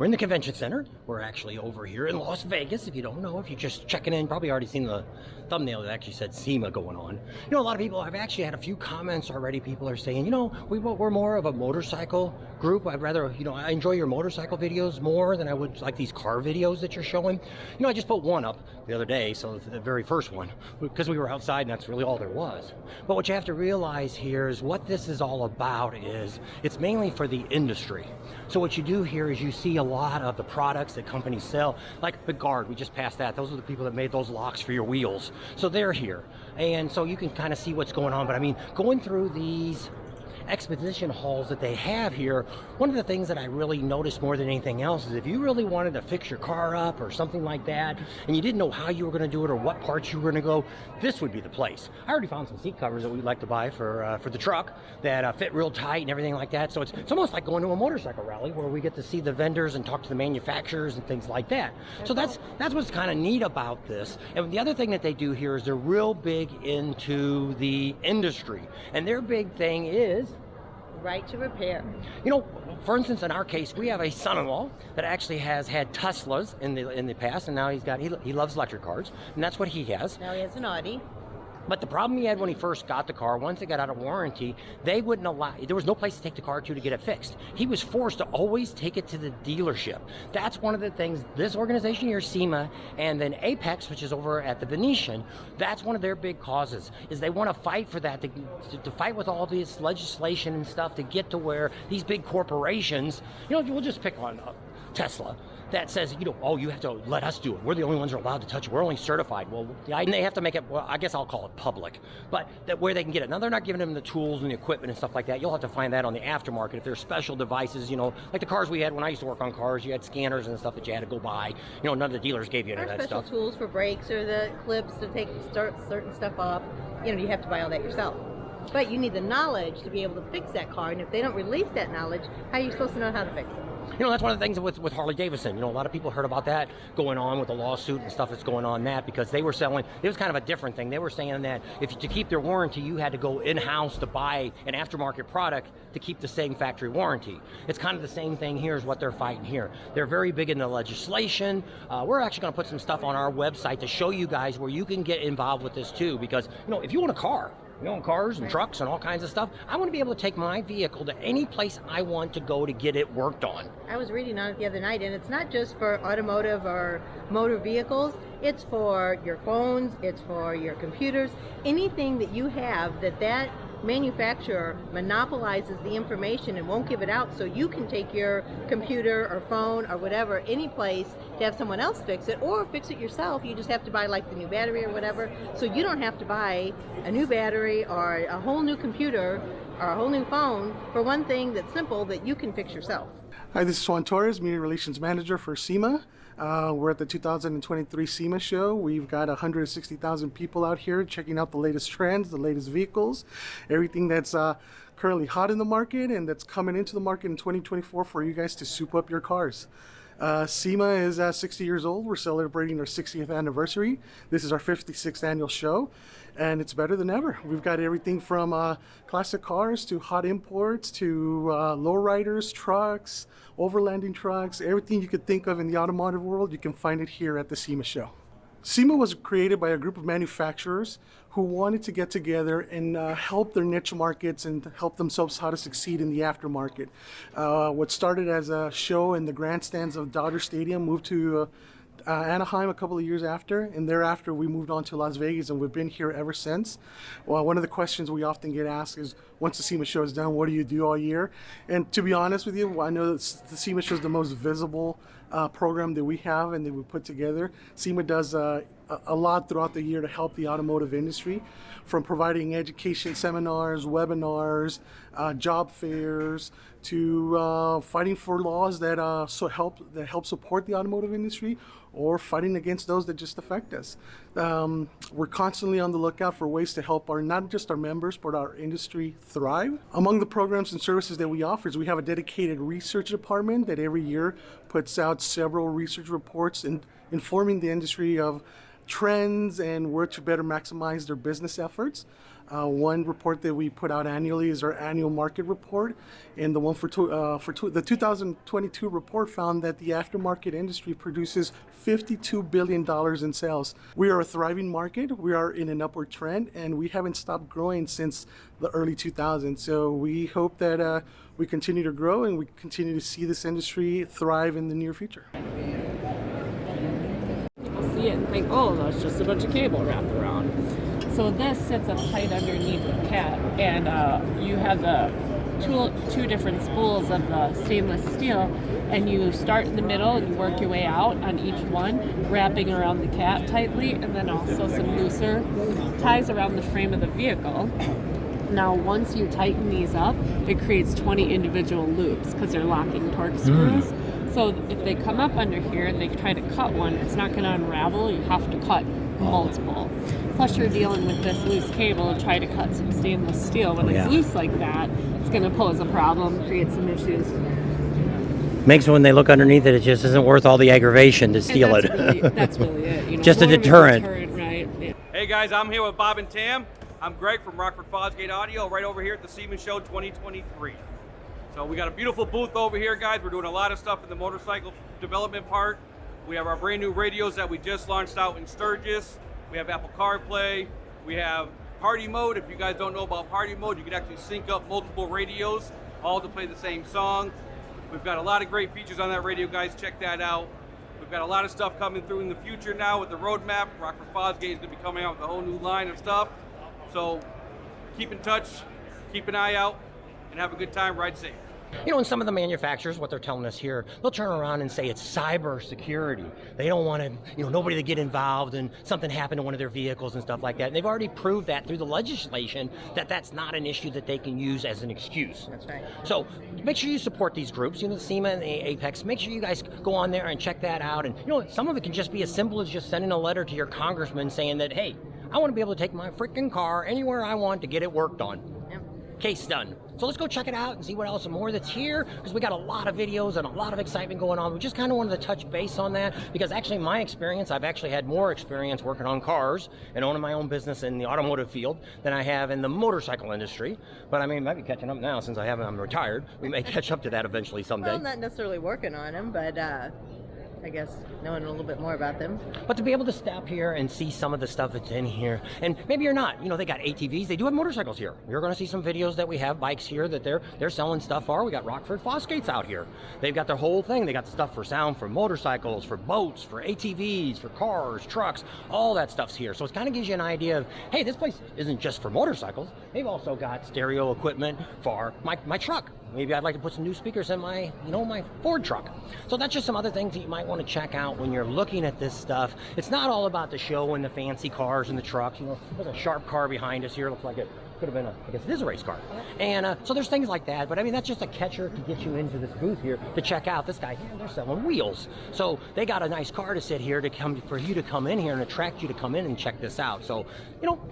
We're in the convention center. We're actually over here in Las Vegas. If you don't know, if you're just checking in, probably already seen the thumbnail that actually said SEMA going on. You know, a lot of people, I've actually had a few comments already. People are saying, you know, we're more of a motorcycle group. I'd rather, you know, I enjoy your motorcycle videos more than I would like these car videos that you're showing. You know, I just put one up the other day, so the very first one, because we were outside and that's really all there was. But what you have to realize here is what this is all about is it's mainly for the industry. So what you do here is you see a lot of the products that companies sell, like the Guard, we just passed that. Those are the people that made those locks for your wheels. So they're here. And so you can kind of see what's going on. But I mean, going through these exposition halls that they have here, one of the things that I really noticed more than anything else is if you really wanted to fix your car up or something like that, and you didn't know how you were going to do it or what parts you were going to go, this would be the place. I already found some seat covers that we'd like to buy for the truck that fit real tight and everything like that. So it's almost like going to a motorcycle rally where we get to see the vendors and talk to the manufacturers and things like that. So that's what's kind of neat about this. And the other thing that they do here is they're real big into the industry, and their big thing is right to repair. You know, for instance, in our case, we have a son-in-law that actually has had Teslas in the past, and now he loves electric cars, and that's what he has. Now he has an Audi. But the problem he had when he first got the car, once it got out of warranty, they wouldn't allow, there was no place to take the car to get it fixed. He was forced to always take it to the dealership. That's one of the things, this organization here, SEMA, and then Apex, which is over at the Venetian, that's one of their big causes, is they want to fight for that, to fight with all this legislation and stuff to get to where these big corporations, you know, we'll just pick on Tesla, that says, you know, oh, you have to let us do it. We're the only ones who are allowed to touch it. We're only certified. Well, and they have to make it, well, I guess I'll call it public, but that where they can get it. Now, they're not giving them the tools and the equipment and stuff like that. You'll have to find that on the aftermarket. If there's special devices, you know, like the cars we had when I used to work on cars, you had scanners and stuff that you had to go buy. You know, none of the dealers gave you any of that stuff. Special tools for brakes or the clips to start certain stuff off. You know, you have to buy all that yourself. But you need the knowledge to be able to fix that car, and if they don't release that knowledge, how are you supposed to know how to fix it? You know, that's one of the things with Harley Davidson. You know, a lot of people heard about that going on with the lawsuit and stuff that's going on that, because they were selling, it was kind of a different thing. They were saying that if to keep their warranty, you had to go in-house to buy an aftermarket product to keep the same factory warranty. It's kind of the same thing here is what they're fighting here. They're very big in the legislation. We're actually going to put some stuff on our website to show you guys where you can get involved with this too, because, you know, if you want a car, you know, cars and trucks and all kinds of stuff, I want to be able to take my vehicle to any place I want to go to get it worked on. I was reading on it the other night, and it's not just for automotive or motor vehicles. It's for your phones, it's for your computers, anything that you have that manufacturer monopolizes the information and won't give it out, so you can take your computer or phone or whatever any place to have someone else fix it, or fix it yourself. You just have to buy like the new battery or whatever, so you don't have to buy a new battery or a whole new computer or a whole new phone for one thing that's simple that you can fix yourself. Hi, this is Juan Torres, Media Relations Manager for SEMA. We're at the 2023 SEMA show. We've got 160,000 people out here checking out the latest trends, the latest vehicles, everything that's currently hot in the market and that's coming into the market in 2024 for you guys to soup up your cars. SEMA is 60 years old. We're celebrating our 60th anniversary. This is our 56th annual show, and it's better than ever. We've got everything from classic cars to hot imports to lowriders, trucks, overlanding trucks, everything you could think of in the automotive world, you can find it here at the SEMA show. SEMA was created by a group of manufacturers who wanted to get together and help their niche markets and help themselves how to succeed in the aftermarket. What started as a show in the grandstands of Dodger Stadium moved to Anaheim a couple of years after, and thereafter we moved on to Las Vegas, and we've been here ever since. Well, one of the questions we often get asked is, once the SEMA show is done, what do you do all year? And to be honest with you, I know that the SEMA show is the most visible program that we have and that we put together. SEMA does a lot throughout the year to help the automotive industry, from providing education seminars, webinars, job fairs, to fighting for laws that help support the automotive industry, or fighting against those that just affect us. We're constantly on the lookout for ways to help not just our members, but our industry thrive. Among the programs and services that we offer is we have a dedicated research department that every year puts out several research reports informing the industry of trends and where to better maximize their business efforts. One report that we put out annually is our annual market report, and the one for the 2022 report found that the aftermarket industry produces $52 billion in sales. We are a thriving market, we are in an upward trend, and we haven't stopped growing since the early 2000s. So we hope that we continue to grow and we continue to see this industry thrive in the near future. People see it and think, oh, that's just a bunch of cable wrapped around. So this sits up tight underneath the cat, and you have the two different spools of the stainless steel, and you start in the middle and you work your way out on each one, wrapping around the cat tightly, and then also some looser ties around the frame of the vehicle. Now, once you tighten these up, it creates 20 individual loops because they're locking torque screws. So if they come up under here and they try to cut one, it's not going to unravel. You have to cut multiple. Plus, you're dealing with this loose cable and try to cut some stainless steel. When it's loose like that, it's going to pose a problem, create some issues. Makes when they look underneath it, it just isn't worth all the aggravation to steal it. That's really it. You know, just a deterrent. Right? Yeah. Hey guys, I'm here with Bob and Tam. I'm Greg from Rockford Fosgate Audio, right over here at the SEMA Show 2023. So we got a beautiful booth over here, guys. We're doing a lot of stuff in the motorcycle development part. We have our brand new radios that we just launched out in Sturgis. We have Apple CarPlay. We have party mode. If you guys don't know about party mode, you can actually sync up multiple radios, all to play the same song. We've got a lot of great features on that radio, guys. Check that out. We've got a lot of stuff coming through in the future now with the roadmap. Rockford Fosgate is going to be coming out with a whole new line of stuff. So keep in touch, keep an eye out, and have a good time. Ride safe. You know, and some of the manufacturers, what they're telling us here, they'll turn around and say it's cyber security. They don't want to, nobody to get involved and something happen to one of their vehicles and stuff like that. And they've already proved that through the legislation that that's not an issue that they can use as an excuse. That's right. So make sure you support these groups, the SEMA and the Apex. Make sure you guys go on there and check that out. And some of it can just be as simple as just sending a letter to your congressman saying that, hey, I want to be able to take my freaking car anywhere I want to get it worked on. Yep. Case done. So let's go check it out and see what else and more that's here, because we got a lot of videos and a lot of excitement going on. We just kind of wanted to touch base on that, because actually my experience, I've actually had more experience working on cars and owning my own business in the automotive field than I have in the motorcycle industry. But I mean, might be catching up now since I'm retired. We may catch up to that eventually someday. Well, not necessarily working on them, but I guess knowing a little bit more about them. But to be able to stop here and see some of the stuff that's in here, and maybe you're not, they got ATVs, they do have motorcycles here. You're going to see some videos that we have bikes here that they're selling stuff for. We got Rockford Fosgates out here. They've got their whole thing. They got the stuff for sound, for motorcycles, for boats, for ATVs, for cars, trucks, all that stuff's here. So it kind of gives you an idea of, hey, this place isn't just for motorcycles. They've also got stereo equipment for my truck. Maybe I'd like to put some new speakers in my Ford truck. So that's just some other things that you might want to check out when you're looking at this stuff. It's not all about the show and the fancy cars and the trucks. There's a sharp car behind us here. Looks like it could have been I guess it is a race car. And so there's things like that. But I mean, that's just a catcher to get you into this booth here to check out this guy. They're selling wheels. So they got a nice car to sit here for you to come in here and attract you to come in and check this out. So,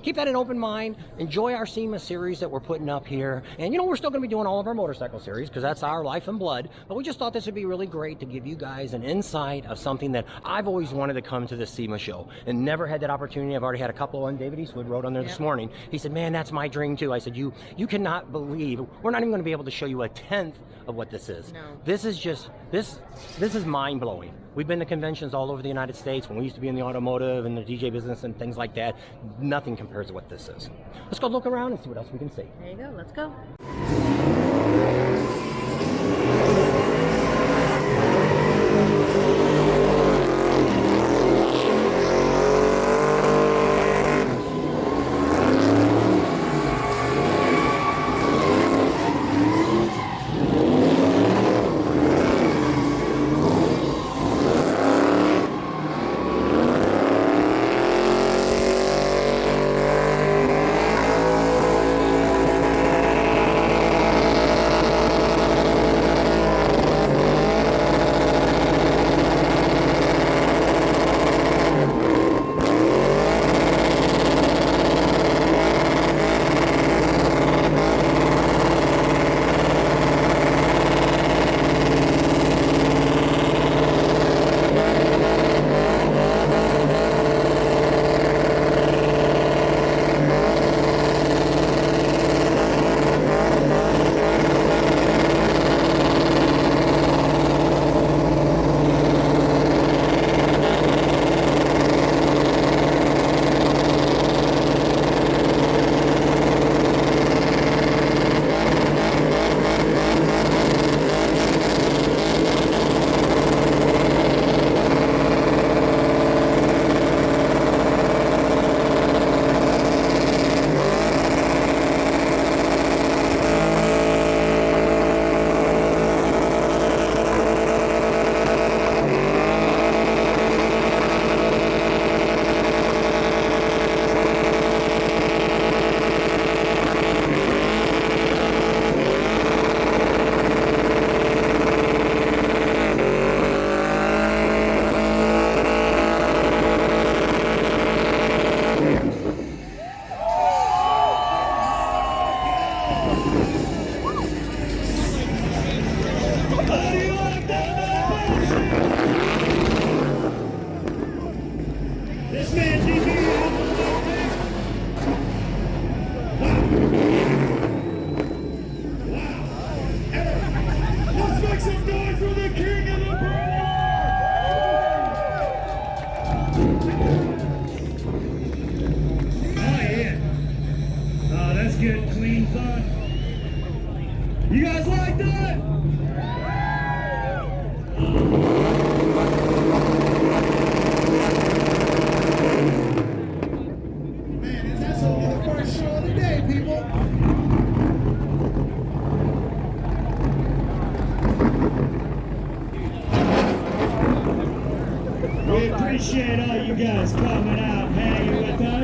keep that in open mind. Enjoy our SEMA series that we're putting up here. And, we're still going to be doing all of our motorcycle series because that's our life and blood. But we just thought this would be really great to give you guys an insight of something that I've always wanted to come to the SEMA show and never had that opportunity. I've already had a couple on. David Eastwood wrote on there this morning. He said, man, that's my dream too. I said, you cannot believe, we're not even going to be able to show you a tenth of what this is. No. This is just, this is mind-blowing. We've been to conventions all over the United States when we used to be in the automotive and the DJ business and things like that. Nothing compares to what this is. Let's go look around and see what else we can see. There you go. Let's go. good, clean fun. You guys like that? Man, that's only the first show of the day, people. We appreciate all you guys coming out, hanging with us.